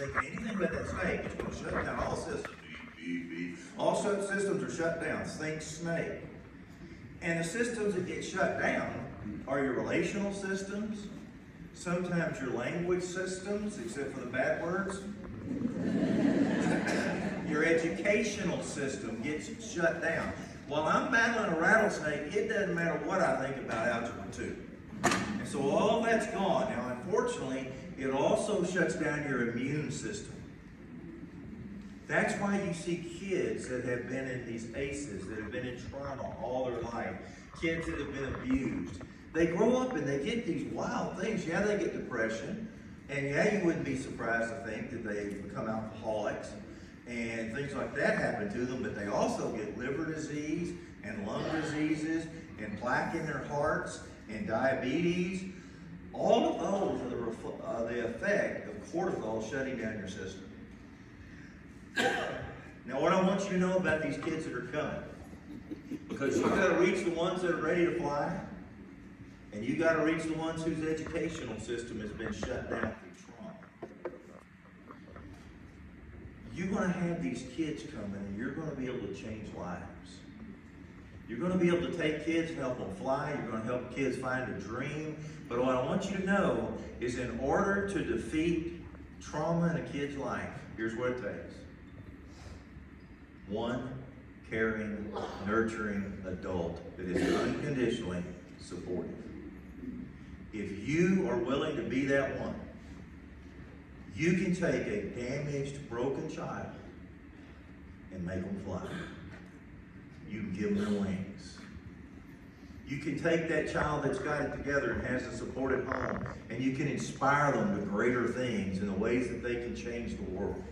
thinking anything but that snake, it's going to shut down all systems. Beep, beep, beep. All systems are shut down. Think snake. And the systems that get shut down are your relational systems, sometimes your language systems, except for the bad words. Your educational system gets shut down. While I'm battling a rattlesnake, it doesn't matter what I think about Algebra 2. And so all that's gone. Now, unfortunately, it also shuts down your immune system. That's why you see kids that have been in these ACEs, that have been in trauma all their life, kids that have been abused. They grow up and they get these wild things. Yeah, they get depression. And yeah, you wouldn't be surprised to think that they become alcoholics and things like that happen to them, but they also get liver disease and lung diseases and plaque in their hearts and diabetes. All of those are the effect of cortisol shutting down your system. Now, what I want you to know about these kids that are coming, because you've got to reach the ones that are ready to fly, and you've got to reach the ones whose educational system has been shut down through trauma. You're going to have these kids coming, and you're going to be able to change lives. You're going to be able to take kids and help them fly. You're going to help kids find a dream. But what I want you to know is, in order to defeat trauma in a kid's life, here's what it takes. One caring, nurturing adult that is unconditionally supportive. If you are willing to be that one, you can take a damaged, broken child and make them fly. You can give them their wings. You can take that child that's got it together and has a supported home, and you can inspire them to greater things in the ways that they can change the world.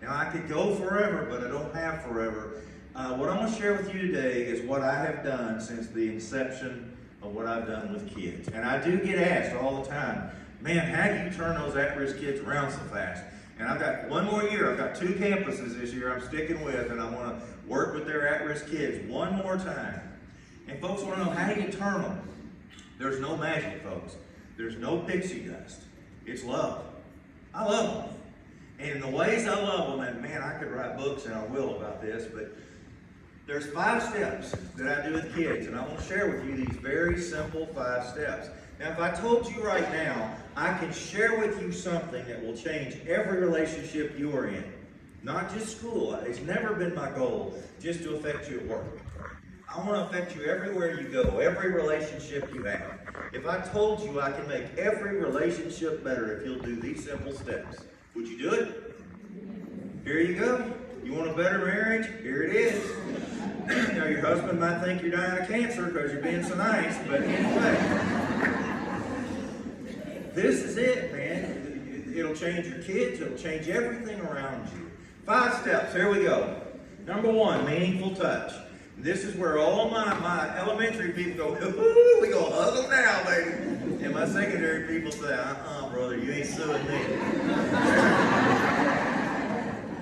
Now, I could go forever, but I don't have forever. What I'm going to share with you today is what I have done since the inception of what I've done with kids. And I do get asked all the time, man, how do you turn those at-risk kids around so fast? And I've got one more year. I've got 2 campuses this year I'm sticking with, and I want to work with their at-risk kids one more time. And folks want to know, how do you turn them? There's no magic, folks. There's no pixie dust. It's love. I love them. And in the ways I love them, and man, I could write books, and I will, about this, but there's 5 steps that I do with kids, and I want to share with you these very simple 5 steps. Now, if I told you right now, I can share with you something that will change every relationship you are in. Not just school. It's never been my goal just to affect you at work. I want to affect you everywhere you go, every relationship you have. If I told you I can make every relationship better if you'll do these simple steps, would you do it? Here you go. You want a better marriage? Here it is. Now, your husband might think you're dying of cancer because you're being so nice, but anyway. This is it, man. It'll change your kids. It'll change everything around you. 5 steps. Here we go. Number 1, meaningful touch. This is where all my elementary people go, ooh, we gonna hug them now, baby. And my secondary people say, brother, you ain't suing me.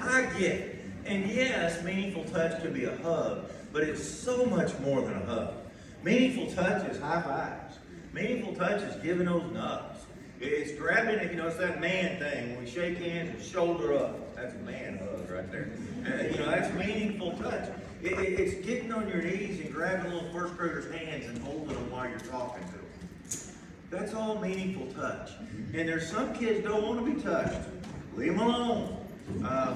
I get it. And yes, meaningful touch can be a hug, but it's so much more than a hug. Meaningful touch is high fives. Meaningful touch is giving those nubs. It's grabbing it, it's that man thing. When we shake hands and shoulder up, that's a man hug right there. That's meaningful touch. It's getting on your knees and grabbing little first grader's hands and holding them while you're talking to them. That's all meaningful touch. And there's some kids don't want to be touched. Leave them alone.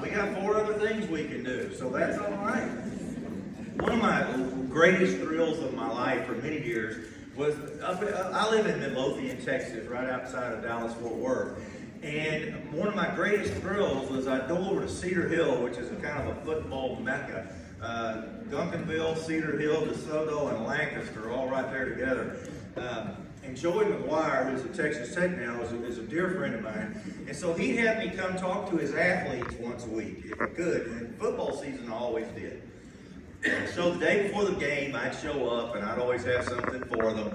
We got 4 other things we can do, so that's all right. One of my greatest thrills of my life for many years was, I live in Midlothian, Texas, right outside of Dallas-Fort Worth. And one of my greatest thrills was I'd go over to Cedar Hill, which is a kind of a football mecca. Duncanville, Cedar Hill, DeSoto, and Lancaster, all right there together. And Joey McGuire, who's at Texas Tech now, is a dear friend of mine. And so he had me come talk to his athletes once a week, if I could. And football season, I always did. So the day before the game, I'd show up, and I'd always have something for them.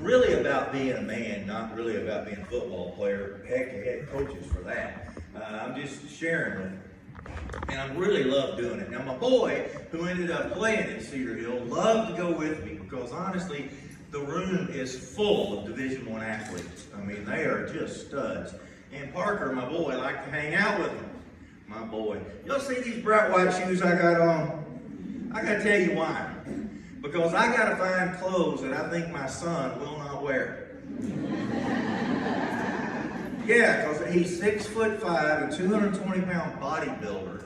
Really about being a man, not really about being a football player. Heck, you had coaches for that. I'm just sharing with them. And I really love doing it. Now, my boy, who ended up playing at Cedar Hill, loved to go with me because, honestly, the room is full of Division I athletes. I mean, they are just studs. And Parker, my boy, liked to hang out with him. My boy. Y'all see these bright white shoes I got on? I got to tell you why. Because I got to find clothes that I think my son will not wear. Yeah, because he's 6'5" and 220-pound bodybuilder.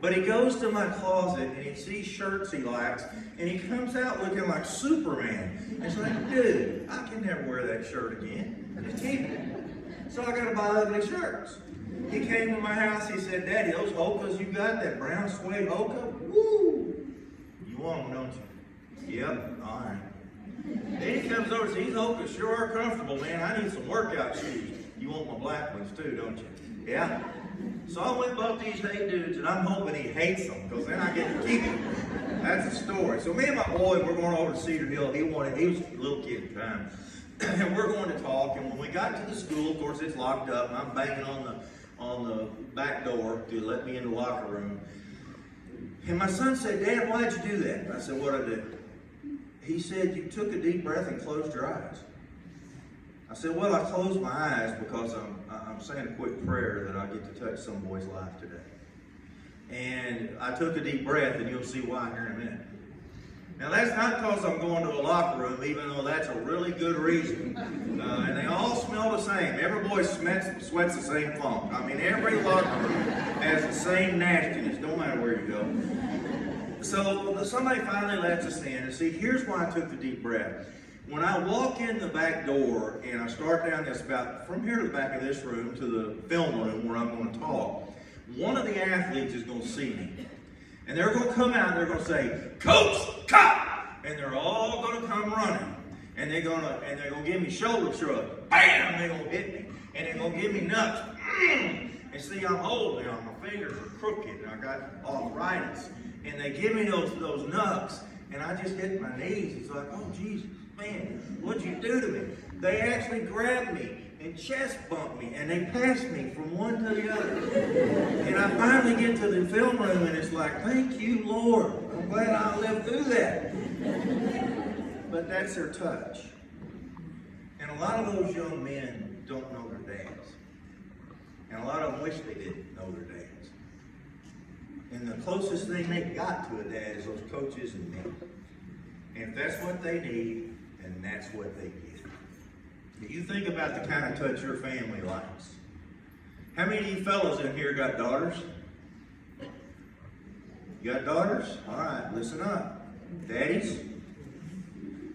But he goes to my closet and he sees shirts he likes, and he comes out looking like Superman. And it's like, dude, I can never wear that shirt again. Just keep it. So I got to buy ugly shirts. He came to my house, he said, Daddy, those Hokas you got, that brown suede Hoka, woo! You want them, don't you? Yep, all right. Then he comes over and says, these Hokas sure are comfortable, man. I need some workout shoes. You want my black ones too, don't you? Yeah. So I went and bought these hey dudes, and I'm hoping he hates them, because then I get to keep them. That's the story. So me and my boy, we're going over to Cedar Hill. He was a little kid at the time. And we're going to talk, and when we got to the school, of course it's locked up, and I'm banging on the back door to let me in the locker room. And my son said, Dad, why'd you do that? And I said, what'd I do? He said, you took a deep breath and closed your eyes. I said, well, I closed my eyes because I'm saying a quick prayer that I get to touch some boy's life today. And I took a deep breath, and you'll see why here in a minute. Now, that's not because I'm going to a locker room, even though that's a really good reason. And they all smell the same. Every boy sweats the same funk. I mean, every locker room has the same nastiness, no matter where you go. So somebody finally lets us in. And see, here's why I took the deep breath. When I walk in the back door and I start down this from here to the back of this room to the film room where I'm going to talk, one of the athletes is going to see me. And they're going to come out and they're going to say, Coach Cupp! And they're all going to come running. And they're going to give me shoulder shrug. Bam! They're going to hit me. And they're going to give me nuts. And see, I'm old now. My fingers are crooked. And I got arthritis. And they give me those nuts. And I just hit my knees. It's like, oh, Jesus, man, what'd you do to me? They actually grabbed me and chest bumped me, and they passed me from one to the other. And I finally get to the film room, and it's like, thank you, Lord. I'm glad I lived through that. But that's their touch. And a lot of those young men don't know their dads. And a lot of them wish they didn't know their dads. And the closest thing they got to a dad is those coaches and men. And if that's what they need, then that's what they get. You think about the kind of touch your family likes. How many of you fellas in here got daughters? You got daughters? All right, listen up. Daddies,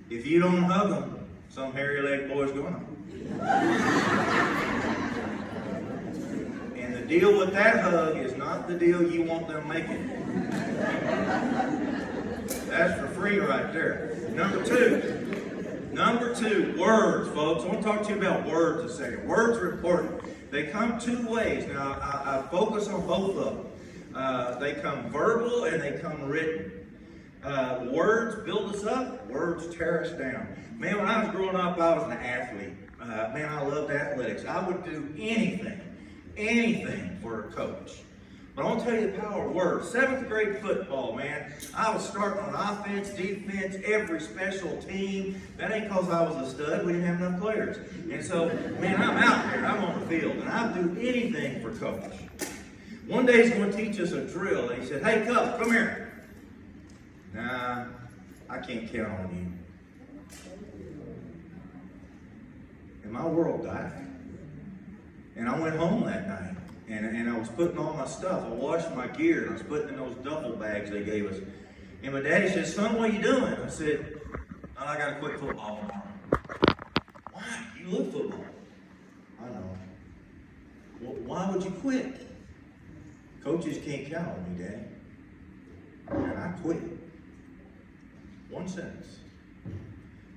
if you don't hug them, some hairy-legged boy's gonna. And the deal with that hug is not the deal you want them making. That's for free right there. Number two, words, folks. I want to talk to you about words a second. Words are important. They come two ways. Now, I focus on both of them. They come verbal and they come written. Words build us up. Words tear us down. Man, when I was growing up, I was an athlete. Man, I loved athletics. I would do anything for a coach. But I want to tell you the power of words. 7th grade football, man. I was starting on offense, defense, every special team. That ain't because I was a stud. We didn't have enough players. And so, man, I'm out there. I'm on the field. And I'll do anything for coach. One day he's going to teach us a drill. And he said, hey, Cupp, come here. Nah, I can't count on you. And my world died. And I went home that night. And I was putting all my stuff. I washed my gear, and I was putting in those duffel bags they gave us. And my daddy said, son, what are you doing? I said, oh, I got to quit football tomorrow. Why? You love football. I know. Well, why would you quit? Coaches can't count on me, Daddy. And I quit. One sentence.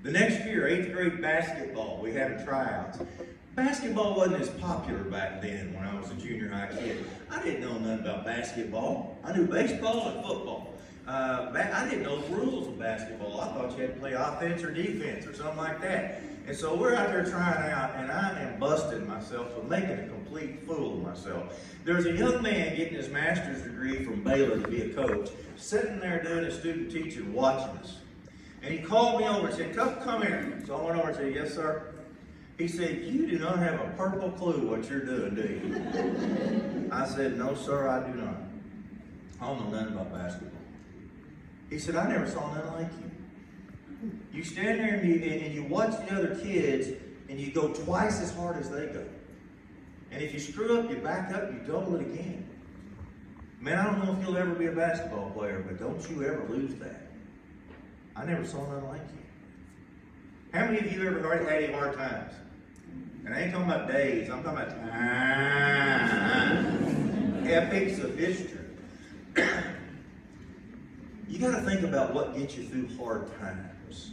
The next year, 8th grade basketball, we had a tryouts. Basketball wasn't as popular back then when I was a junior high kid. I didn't know nothing about basketball. I knew baseball and football. I didn't know the rules of basketball. I thought you had to play offense or defense or something like that. And so we're out there trying out, and I am busting myself for making a complete fool of myself. There's a young man getting his master's degree from Baylor to be a coach, sitting there doing a student teacher watching us. And he called me over and said, Cupp, come here. So I went over and said, yes, sir. He said, you do not have a purple clue what you're doing, do you? I said, no, sir, I do not. I don't know nothing about basketball. He said, I never saw nothing like you. You stand there and you watch the other kids and you go twice as hard as they go. And if you screw up, you back up, you double it again. Man, I don't know if you'll ever be a basketball player, but don't you ever lose that. I never saw nothing like you. How many of you ever had any hard times? And I ain't talking about days, I'm talking about epics of history. You got to think about what gets you through hard times.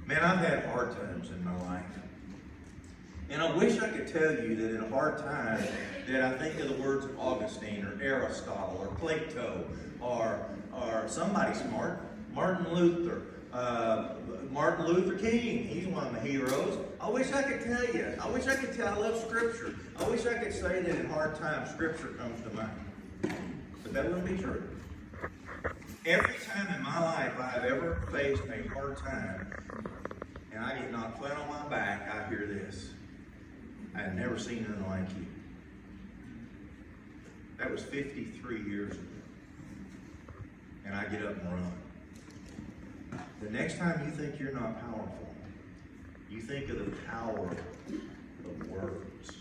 Man, I've had hard times in my life. And I wish I could tell you that in a hard time that I think of the words of Augustine or Aristotle or Plato or somebody smart, Martin Luther King. He's one of my heroes. I wish I could tell you. I wish I could tell. I love Scripture. I wish I could say that in hard times Scripture comes to mind. But that wouldn't be true. Every time in my life I've ever faced a hard time and I get knocked flat on my back, I hear this. I have never seen anything like you. That was 53 years ago. And I get up and run. The next time you think you're not powerful, you think of the power of words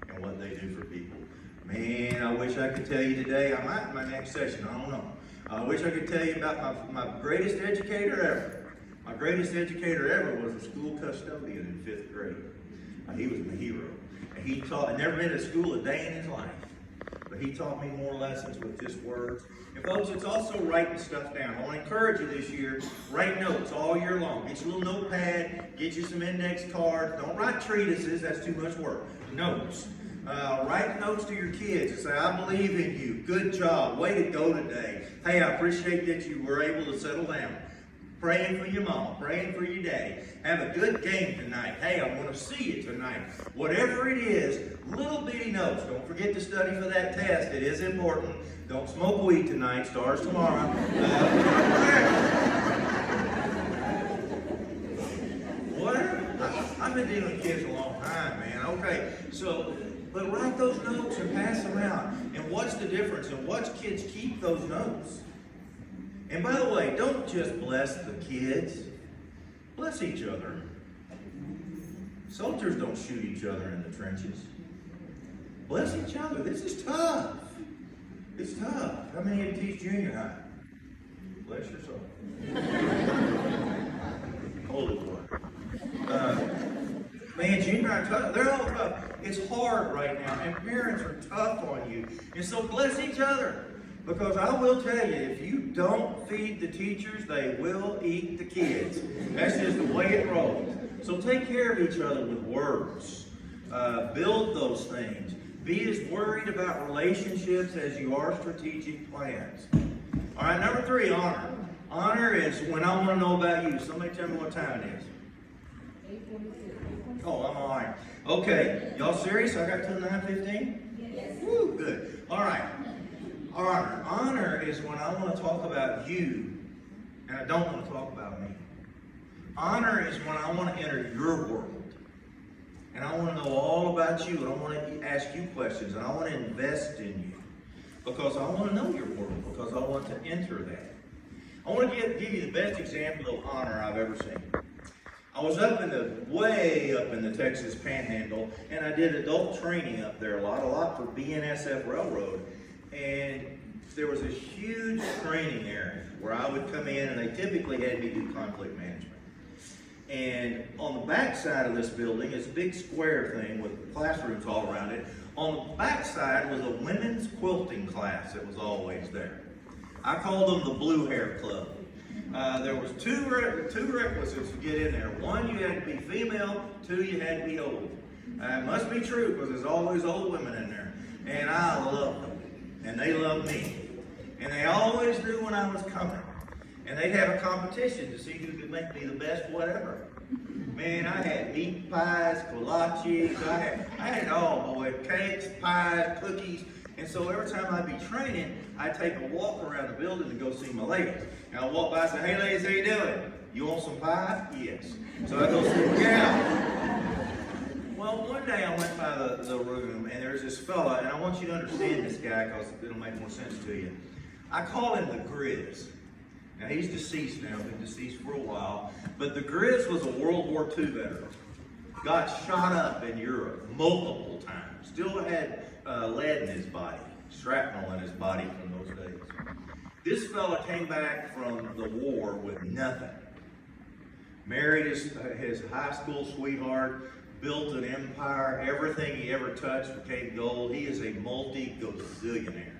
and what they do for people. Man, I wish I could tell you today. I might in my next session. I don't know. I wish I could tell you about my greatest educator ever. My greatest educator ever was a school custodian in 5th grade. He was my hero. And he taught, I never been to school a day in his life. But he taught me more lessons with just words. And folks, it's also writing stuff down. I want to encourage you this year, write notes all year long. Get you a little notepad, get you some index cards. Don't write treatises, that's too much work. Notes. Write notes to your kids and say, I believe in you. Good job. Way to go today. Hey, I appreciate that you were able to settle down. Praying for your mom, praying for your daddy. Have a good game tonight. Hey, I want to see you tonight. Whatever it is, little bitty notes. Don't forget to study for that test. It is important. Don't smoke weed tonight. Stars tomorrow. Whatever. I've been dealing with kids a long time, man. Okay, so, but write those notes and pass them out. And what's the difference? And watch kids keep those notes. And by the way, don't just bless the kids. Bless each other. Soldiers don't shoot each other in the trenches. Bless each other. This is tough. It's tough. How many of you teach junior high? Bless your soul. Holy Lord. Man, junior high, tough. They're all tough. It's hard right now, and parents are tough on you. And so bless each other. Because I will tell you, if you don't feed the teachers, they will eat the kids. That's just the way it rolls. So take care of each other with words. Build those things. Be as worried about relationships as you are strategic plans. All right, number 3, honor. Honor is when I want to know about you. Somebody tell me what time it is. 8:46. Oh, I'm all right. Okay, y'all serious? I got till 9:15? Yes. Woo, good. All right. Honor. Honor is when I want to talk about you and I don't want to talk about me. Honor is when I want to enter your world and I want to know all about you and I want to ask you questions and I want to invest in you because I want to know your world, because I want to enter that. I want to give you the best example of honor I've ever seen. I was way up in the Texas Panhandle, and I did adult training up there a lot for BNSF Railroad. And there was a huge training area where I would come in and they typically had me do conflict management. And on the back side of this building is a big square thing with classrooms all around it. On the back side was a women's quilting class that was always there. I called them the Blue Hair Club. There was two requisites to get in there. 1, you had to be female. 2, you had to be old. It must be true because there's always old women in there. And I loved them. And they loved me. And they always knew when I was coming. And they'd have a competition to see who could make me the best whatever. Man, I had meat pies, kolaches, I had it all, boy. Cakes, pies, cookies. And so every time I'd be training, I'd take a walk around the building to go see my ladies. And I'd walk by and say, hey ladies, how you doing? You want some pie? Yes. So I go sit down. Well, one day I went by the room, and there's this fella, and I want you to understand this guy because it'll make more sense to you. I call him the Grizz. Now, he's deceased now, been deceased for a while, but the Grizz was a World War II veteran. Got shot up in Europe multiple times. Still had lead in his body, shrapnel in his body from those days. This fella came back from the war with nothing. Married his high school sweetheart, built an empire. Everything he ever touched became gold. He is a multi-gazillionaire.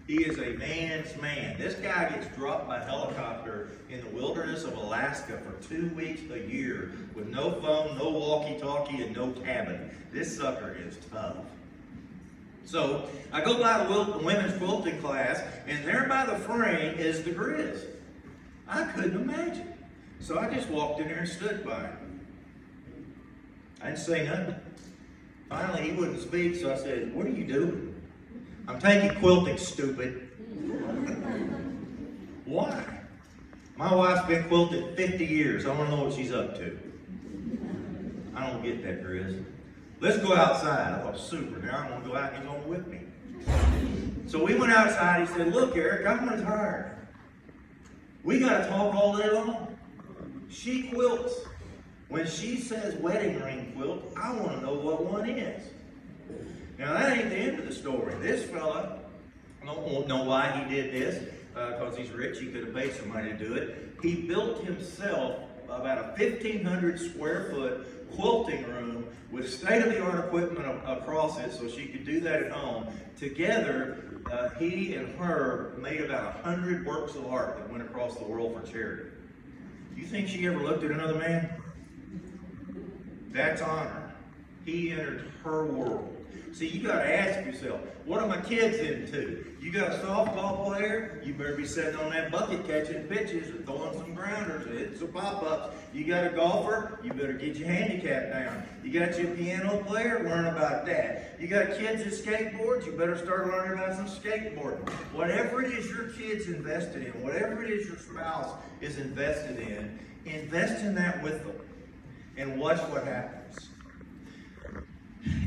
He is a man's man. This guy gets dropped by helicopter in the wilderness of Alaska for 2 weeks a year with no phone, no walkie-talkie, and no cabin. This sucker is tough. So I go by the women's quilting class, and there by the frame is the Grizz. I couldn't imagine. So I just walked in there and stood by him. I didn't say nothing. Finally, he wouldn't speak, so I said, "What are you doing?" "I'm taking quilting, stupid." "Why?" "My wife's been quilting 50 years. I want to know what she's up to." "I don't get that, Grizz. Let's go outside." I thought, super, now I'm going to go out and he's going to whip me. So we went outside. He said, "Look, Eric, I'm retired. We got to talk all day long. She quilts. When she says wedding ring quilt, I want to know what one is." Now that ain't the end of the story. This fella, I don't know why he did this, because he's rich, he could have paid somebody to do it. He built himself about a 1,500 square foot quilting room with state-of-the-art equipment across it so she could do that at home. Together, he and her made about 100 works of art that went across the world for charity. Do you think she ever looked at another man? That's honor. He entered her world. See, you got to ask yourself, what are my kids into? You got a softball player? You better be sitting on that bucket catching pitches or throwing some grounders or hitting some pop-ups. You got a golfer? You better get your handicap down. You got your piano player? Learn about that. You got kids that skateboard? You better start learning about some skateboarding. Whatever it is your kid's invested in, whatever it is your spouse is invested in, invest in that with them and watch what happens.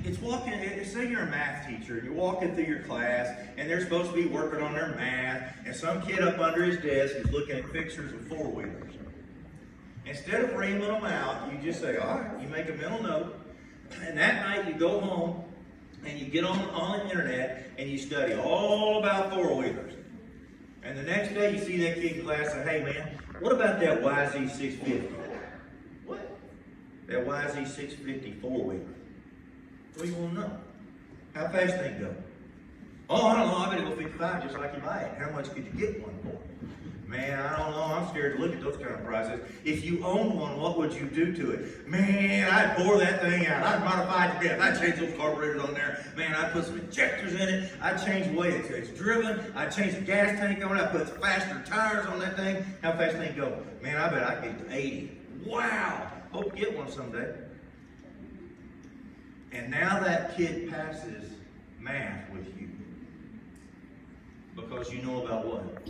It's say you're a math teacher and you're walking through your class and they're supposed to be working on their math and some kid up under his desk is looking at pictures of four-wheelers. Instead of reaming them out, you just say, all right, you make a mental note, and that night you go home and you get on the internet and you study all about four-wheelers. And the next day you see that kid in class and say, hey man, what about that YZ650? What? That YZ650 four-wheeler. What do you want to know? How fast they go? Oh, I don't know. I better go 55 just like you buy it. How much could you get one for? Man, I don't know. I'm scared to look at those kind of prices. If you owned one, what would you do to it? Man, I'd bore that thing out. I'd modify it to death. I'd change those carburetors on there. Man, I'd put some injectors in it. I'd change the way it's driven. I'd change the gas tank on it. I'd put faster tires on that thing. How fast they go? Man, I bet I'd get to 80. Wow. Hope you get one someday. And now that kid passes math with you because you know about what?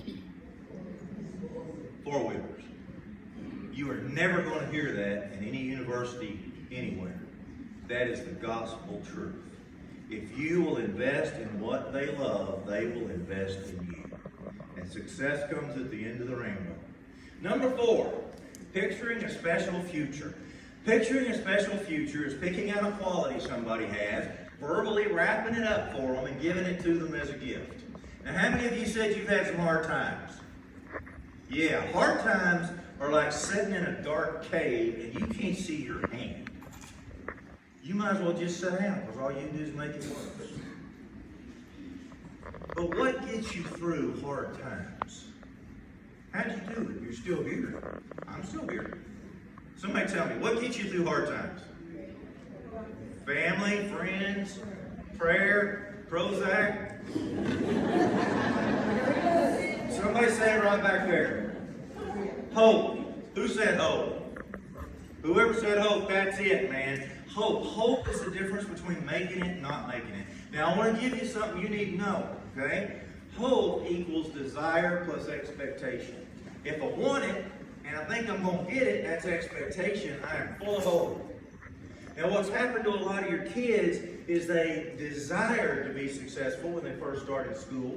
Four-wheelers. You are never going to hear that in any university anywhere. That is the gospel truth. If you will invest in what they love, they will invest in you. And success comes at the end of the rainbow. Number 4, picturing a special future. Picturing a special future is picking out a quality somebody has, verbally wrapping it up for them and giving it to them as a gift. Now, how many of you said you've had some hard times? Yeah, hard times are like sitting in a dark cave and you can't see your hand. You might as well just sit down because all you can do is make it worse. But what gets you through hard times? How'd you do it? You're still here. I'm still here. Somebody tell me, what gets you through hard times? Family, friends, prayer, Prozac. Somebody say it right back there. Hope. Who said hope? Whoever said hope, that's it, man. Hope. Hope is the difference between making it and not making it. Now, I want to give you something you need to know, okay? Hope equals desire plus expectation. If I want it, and I think I'm going to get it, that's expectation. I am full of hope. Now, what's happened to a lot of your kids is they desired to be successful when they first started school.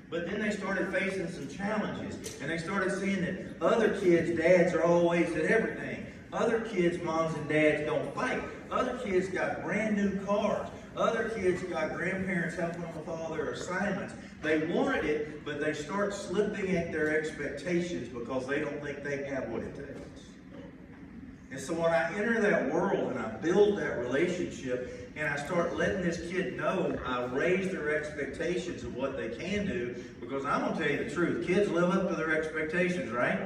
But then they started facing some challenges, and they started seeing that other kids' dads are always at everything. Other kids' moms and dads don't fight. Other kids got brand new cars. Other kids got grandparents helping them with all their assignments. They wanted it, but they start slipping at their expectations because they don't think they have what it takes. And so when I enter that world and I build that relationship and I start letting this kid know, I raise their expectations of what they can do, because I'm going to tell you the truth. Kids live up to their expectations, right?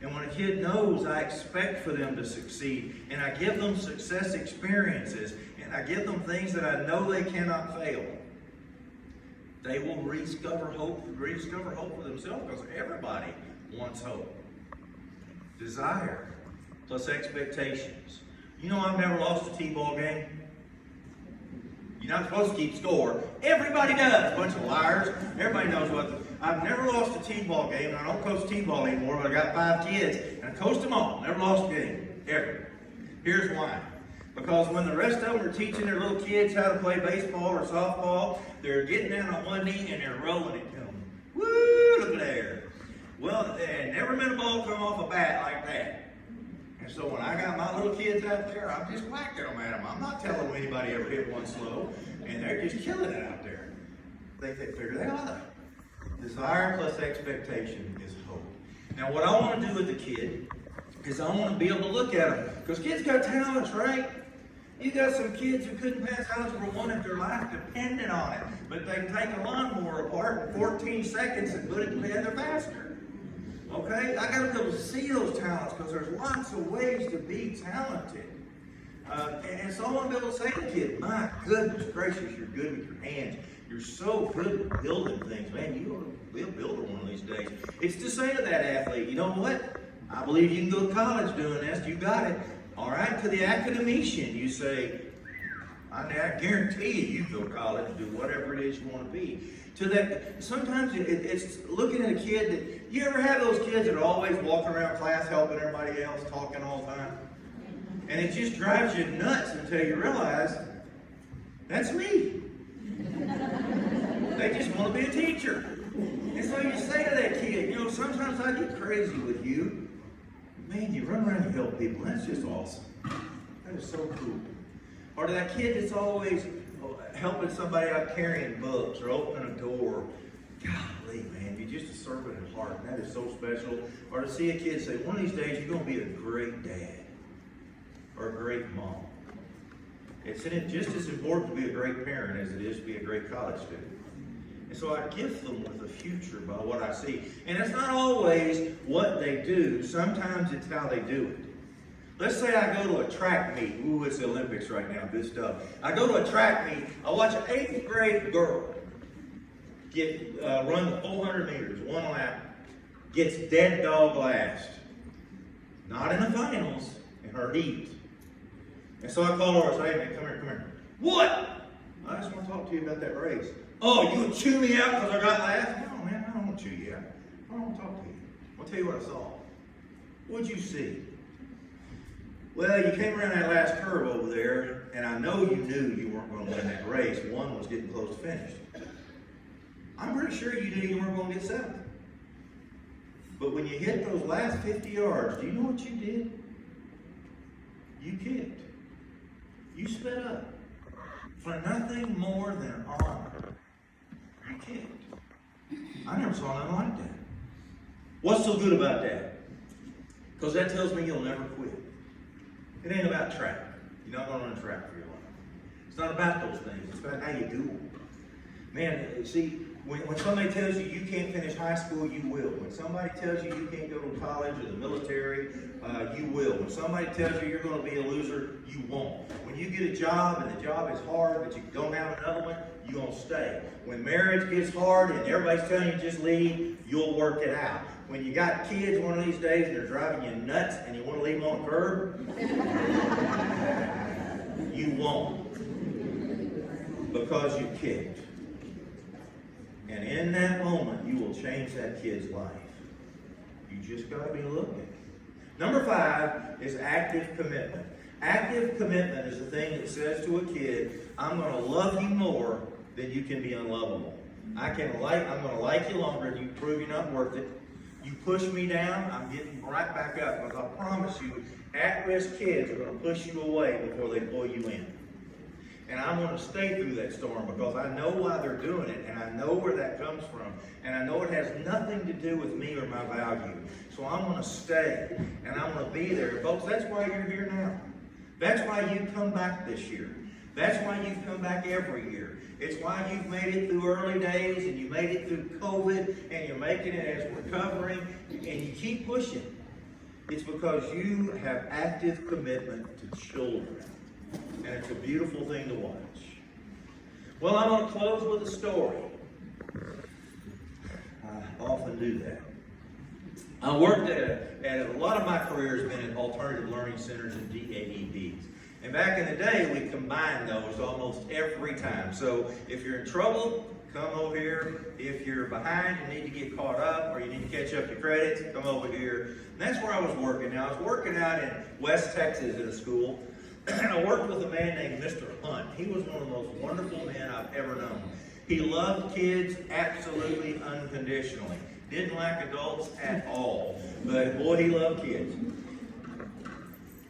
And when a kid knows I expect for them to succeed, and I give them success experiences, and I give them things that I know they cannot fail, they will rediscover hope for themselves, because everybody wants hope. Desire plus expectations. You know, I've never lost a T-ball game. You're not supposed to keep score. Everybody does. Bunch of liars. Everybody knows what. I've never lost a T-ball game, and I don't coach T-ball anymore, but I got 5 kids, and I coached them all. Never lost a game. Ever. Here's why. Because when the rest of them are teaching their little kids how to play baseball or softball, they're getting down on one knee and they're rolling it to them. Woo! Look at there. Well, never been a ball come off a bat like that. And so when I got my little kids out there, I'm just whacking them at them. I'm not telling them anybody ever hit one slow, and they're just killing it out there. They figure that out. Desire plus expectation is hope. Now, what I want to do with the kid is I want to be able to look at them, because kids got talents, right? You got some kids who couldn't pass Algebra 1 if their life depended on it, but they can take a lawnmower apart in 14 seconds and put it together faster. Okay? I got to be able to see those talents, because there's lots of ways to be talented. And so I want to be able to say to the kid, my goodness gracious, you're good with your hands. You're so good at building things. Man, you ought to be a builder one of these days. It's to say to that athlete, you know what? I believe you can go to college doing this. You got it. All right? To the academician, you say, I guarantee you can go to college and do whatever it is you want to be. To that, sometimes it's looking at a kid that, you ever have those kids that are always walking around class helping everybody else, talking all the time? And it just drives you nuts until you realize, that's me. They just want to be a teacher. And so you say to that kid, you know, sometimes I get crazy with you. Man, you run around and help people. That's just awesome. That is so cool. Or to that kid that's always helping somebody out carrying books or opening a door. Golly, man, you're just a servant at heart. That is so special. Or to see a kid say, one of these days you're going to be a great dad or a great mom. It's just as important to be a great parent as it is to be a great college student. And so I gift them with a future by what I see. And it's not always what they do. Sometimes it's how they do it. Let's say I go to a track meet. Ooh, it's the Olympics right now. Good stuff. I go to a track meet. I watch an 8th grade girl run the 400 meters, one lap, gets dead dog last. Not in the finals, in her heat. And so I call her and say, hey, man, come here. What? I just want to talk to you about that race. Oh, you would chew me out because I got last? No, man, I don't want to chew you out. I don't want to talk to you. I'll tell you what I saw. What'd you see? Well, you came around that last curve over there, and I know you knew you weren't going to win that race. One was getting close to finish. I'm pretty sure you knew you weren't going to get 7th. But when you hit those last 50 yards, do you know what you did? You kicked. You sped up. For nothing more than honor. You kicked. I never saw nothing like that. What's so good about that? Because that tells me you'll never quit. It ain't about track. You're not going to run track for your life. It's not about those things. It's about how you do them. Man, see, when somebody tells you you can't finish high school, you will. When somebody tells you you can't go to college or the military, you will. When somebody tells you you're going to be a loser, you won't. When you get a job and the job is hard, but you don't have another one, you're going to stay. When marriage gets hard and everybody's telling you just leave, you'll work it out. When you got kids one of these days and they're driving you nuts and you want to leave them on the curb, you won't. Because you kicked. And in that moment, you will change that kid's life. You just got to be looking. Number 5 is active commitment. Active commitment is the thing that says to a kid, I'm going to love you more than you can be unlovable. I'm going to like you longer than you prove you're not worth it. You push me down, I'm getting right back up, because I promise you, at-risk kids are going to push you away before they pull you in. And I'm going to stay through that storm because I know why they're doing it, and I know where that comes from, and I know it has nothing to do with me or my value. So I'm going to stay, and I'm going to be there. Folks, that's why you're here now. That's why you come back this year. That's why you've come back every year. It's why you've made it through early days, and you made it through COVID, and you're making it as we're recovering, and you keep pushing. It's because you have active commitment to children. And it's a beautiful thing to watch. Well, I'm going to close with a story. I often do that. I worked at a lot of my career has been in alternative learning centers and DAEBs. And back in the day, we combined those almost every time. So if you're in trouble, come over here. If you're behind, you need to get caught up, or you need to catch up your credits, come over here. And that's where I was working. Now, I was working out in West Texas at a school. And I worked with a man named Mr. Hunt. He was one of the most wonderful men I've ever known. He loved kids absolutely unconditionally. Didn't like adults at all. But boy, he loved kids.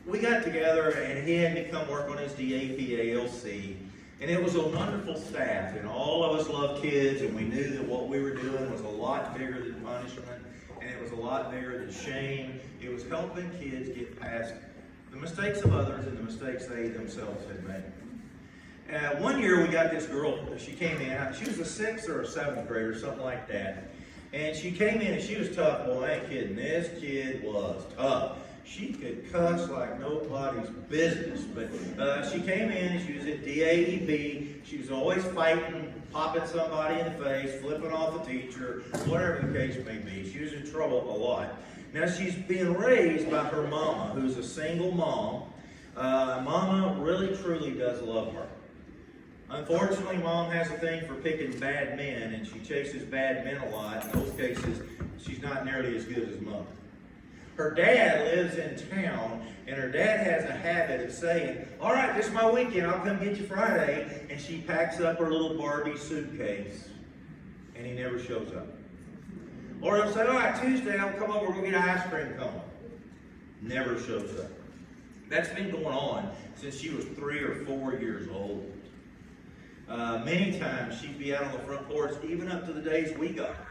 We got together and he had me come work on his DAP-ALC. And it was a wonderful staff. And all of us loved kids, and we knew that what we were doing was a lot bigger than punishment. And it was a lot bigger than shame. It was helping kids get past the mistakes of others and the mistakes they themselves had made. One year we got this girl, she came in, she was a 6th or a 7th grader, something like that. And she came in and she was tough. Boy, I ain't kidding, this kid was tough. She could cuss like nobody's business. But she came in and she was at DAEB. She was always fighting, popping somebody in the face, flipping off the teacher, whatever the case may be. She was in trouble a lot. Now, she's being raised by her mama, who's a single mom. Mama really, truly does love her. Unfortunately, Mom has a thing for picking bad men, and she chases bad men a lot. In those cases, she's not nearly as good as Mother. Her dad lives in town, and her dad has a habit of saying, all right, this is my weekend, I'll come get you Friday. And she packs up her little Barbie suitcase, and he never shows up. Or he'll say, all right, Tuesday, I'll come over, we'll get ice cream cone. Never shows up. That's been going on since she was 3 or 4 years old. Many times she'd be out on the front porch, even up to the days we got her.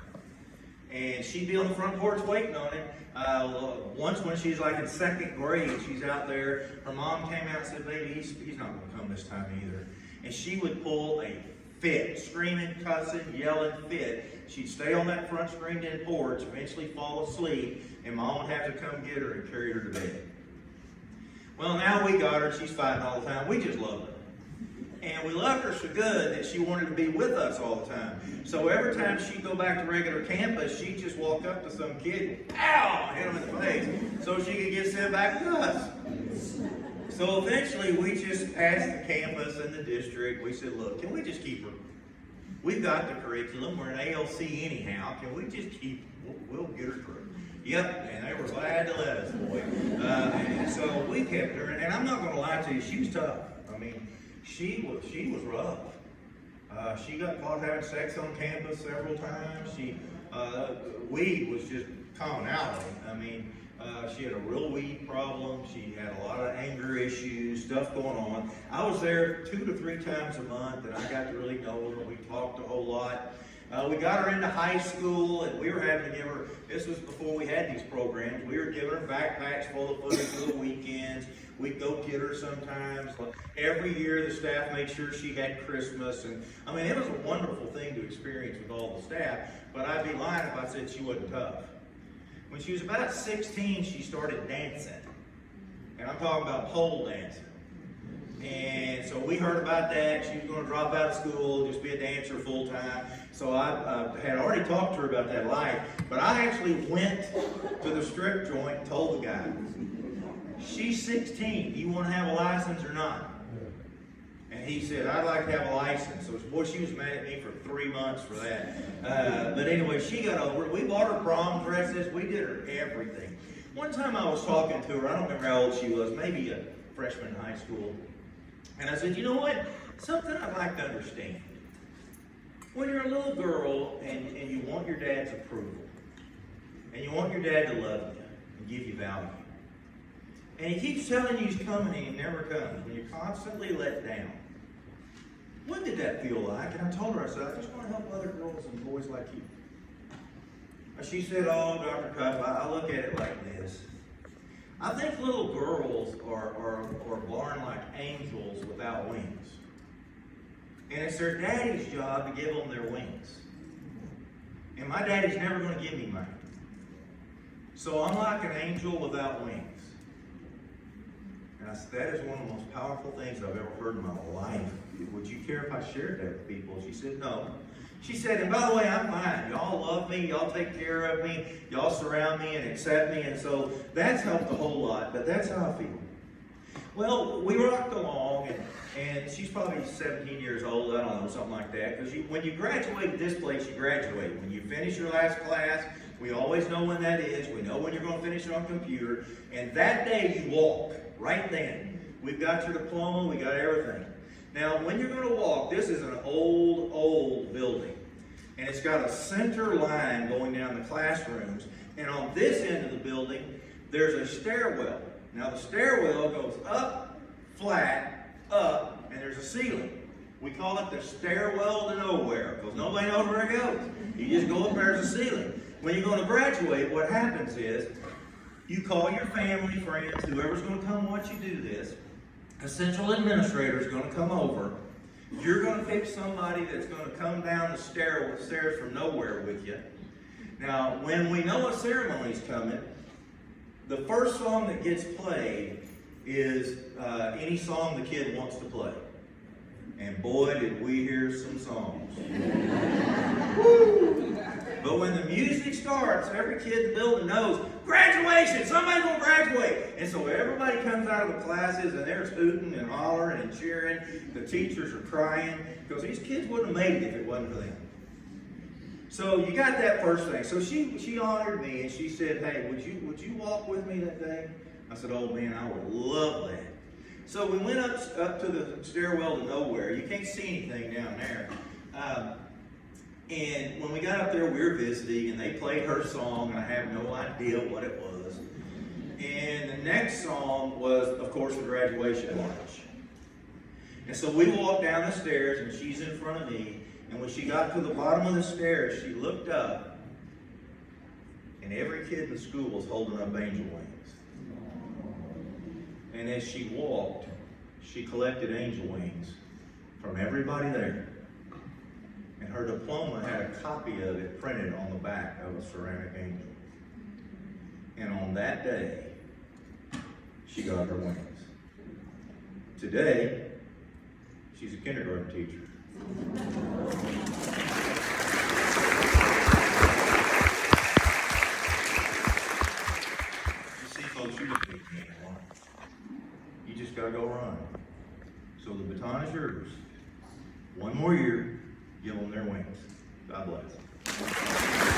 And she'd be on the front porch waiting on him. Once when she's like in 2nd grade, she's out there. Her mom came out and said, baby, he's not going to come this time either. And she would pull a fit, screaming, cussing, yelling fit. She'd stay on that front screened-in porch, eventually fall asleep, and Mom would have to come get her and carry her to bed. Well, now we got her. She's fighting all the time. We just love her. And we loved her so good that she wanted to be with us all the time. So every time she'd go back to regular campus, she'd just walk up to some kid, ow, hit him in the face, so she could get sent back to us. So eventually we just passed the campus and the district. We said, look, can we just keep her? We've got the curriculum. We're an ALC anyhow. Can we just keep her? We'll get her through. Yep, and they were glad to let us, boy. And so we kept her. And I'm not going to lie to you, she was tough. I mean, she was rough. She got caught having sex on campus several times. Weed was just commonality. I mean, she had a real weed problem. She had a lot of anger issues, stuff going on. I was there 2 to 3 times a month, and I got to really know her. We talked a whole lot. We got her into high school, and we were having to give her, this was before we had these programs, we were giving her backpacks full of food for the weekends. We'd go get her sometimes. Every year the staff made sure she had Christmas. And I mean, it was a wonderful thing to experience with all the staff, but I'd be lying if I said she wasn't tough. When she was about 16, she started dancing. And I'm talking about pole dancing. And so we heard about that. She was going to drop out of school, just be a dancer full time. So I had already talked to her about that life. But I actually went to the strip joint and told the guy, she's 16. Do you want to have a license or not? And he said, I'd like to have a license. So boy, she was mad at me for 3 months for that. But anyway, she got over it. We bought her prom dresses. We did her everything. One time I was talking to her. I don't remember how old she was. Maybe freshman in high school. And I said, you know what? Something I'd like to understand. When you're a little girl and you want your dad's approval, and you want your dad to love you and give you value, and he keeps telling you he's coming and he never comes, when you're constantly let down, what did that feel like? And I told her, I said, I just want to help other girls and boys like you. And she said, oh, Dr. Cupp, I look at it like this. I think little girls are born like angels without wings. And it's their daddy's job to give them their wings. And my daddy's never going to give me mine. So I'm like an angel without wings. And I said, that is one of the most powerful things I've ever heard in my life. Would you care if I shared that with people? She said, no. She said, and by the way, I'm fine. Y'all love me. Y'all take care of me. Y'all surround me and accept me. And so that's helped a whole lot. But that's how I feel. Well, we rocked along, and she's probably 17 years old. I don't know, something like that. Because when you graduate at this place, you graduate. When you finish your last class, we always know when that is. We know when you're going to finish it on computer. And that day, you walk. Right then. We've got your diploma. We got everything. Now, when you're going to walk, this is an old building. And it's got a center line going down the classrooms. And on this end of the building, there's a stairwell. Now, the stairwell goes up, flat, up, and there's a ceiling. We call it the stairwell to nowhere, because nobody knows where it goes. You just go up, there's a ceiling. When you're going to graduate, what happens is, you call your family, friends, whoever's going to come watch you do this. A central administrator is going to come over. You're going to pick somebody that's going to come down the stairs from nowhere with you. Now, when we know a ceremony's coming, the first song that gets played is any song the kid wants to play. And boy, did we hear some songs. Woo! But when the music starts, every kid in the building knows, graduation, somebody's going to graduate. And so everybody comes out of the classes and they're hooting and hollering and cheering. The teachers are crying because these kids wouldn't have made it if it wasn't for them. So you got that first thing. So she honored me and she said, hey, would you walk with me that day? I said, oh man, I would love that. So we went up to the stairwell to nowhere. You can't see anything down there. And when we got up there, we were visiting, and they played her song, and I have no idea what it was. And the next song was, of course, the graduation march. And so we walked down the stairs, and she's in front of me. And when she got to the bottom of the stairs, she looked up, and every kid in the school was holding up angel wings. And as she walked, she collected angel wings from everybody there. And her diploma had a copy of it printed on the back of a ceramic angel. And on that day, she got her wings. Today, she's a kindergarten teacher. You see, folks, you just beat me anymore. You just got to go run. So the baton is yours. One more year. Give them their wings. God bless.